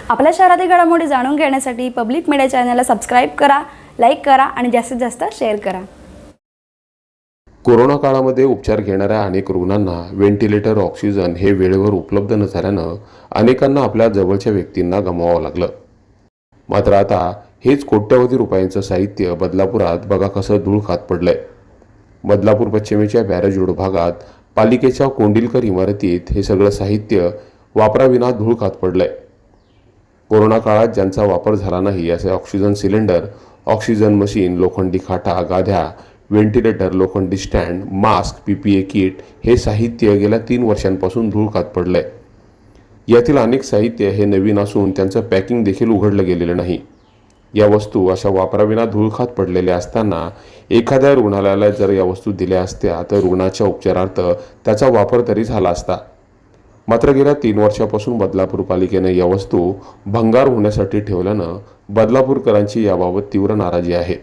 आपल्या शहरातील घडामोडी जाणून घेण्यासाठी पब्लिक मीडिया चॅनलला सबस्क्राईब करा, लाईक करा आणि जास्तीत जास्त शेअर करा। कोरोना काळामध्ये उपचार घेणाऱ्या अनेक रुग्णांना व्हेंटिलेटर, ऑक्सिजन हे वेळेवर उपलब्ध नसल्यानं अनेकांना आपल्या जवळच्या व्यक्तींना गमवावं लागलं। मात्र आता हेच कोट्यवधी रुपयांचं साहित्य बदलापुरात बघा कसं धूळ खात पडलंय। बदलापूर पश्चिमेच्या बॅरेज रोड भागात पालिकेच्या कोंडिलकर इमारतीत हे सगळं साहित्य वापराविना धूळ खात पडलंय। कोरोना काळात ज्यांचा वापर झाला नाही असे ऑक्सिजन सिलेंडर, ऑक्सिजन मशीन, लोखंडी खाटा, गाद्या, व्हेंटिलेटर, लोखंडी स्टँड, मास्क, PPE किट हे साहित्य गेल्या 3 वर्षांपासून धूळ खात पडलंय। यातील अनेक साहित्य हे नवीन असून त्यांचं पॅकिंग देखील उघडलं गेलेलं नाही। या वस्तू अशा वापराविना धूळ खात पडलेल्या असताना एखाद्या रुग्णालयाला जर या वस्तू दिल्या असत्या तर रुग्णाच्या उपचारार्थ त्याचा वापर तरी झाला असता। मात्र गेल्या 3 वर्षापासून बदलापूर पालिकेने या वस्तू भंगार होण्यासाठी ठेवल्यानं बदलापूरकरांची याबाबत तीव्र नाराजी आहे।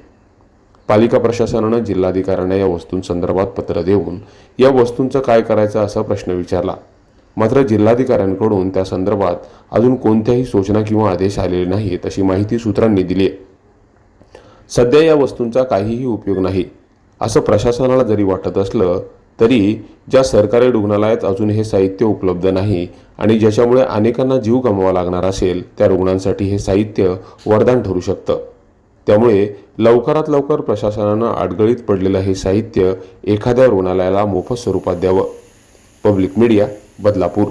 पालिका प्रशासनानं जिल्हाधिकाऱ्यांना या वस्तूंसंदर्भात पत्र देऊन या वस्तूंचं काय करायचं असा प्रश्न विचारला। मात्र जिल्हाधिकाऱ्यांकडून त्या संदर्भात अजून कोणत्याही सूचना किंवा आदेश आलेले नाहीत अशी माहिती सूत्रांनी दिली आहे। सध्या या वस्तूंचा काहीही उपयोग नाही असं प्रशासनाला जरी वाटत असलं तरी ज्या सरकारी रुग्णालयात अजून हे साहित्य उपलब्ध नाही आणि ज्याच्यामुळे अनेकांना जीव गमवावा लागणार असेल त्या रुग्णांसाठी हे साहित्य वरदान ठरू शकतं। त्यामुळे लवकरात लवकर प्रशासनानं अडगळीत पडलेलं हे साहित्य एखाद्या रुग्णालयाला मोफत स्वरूपात द्यावं। Public media, Badlapur.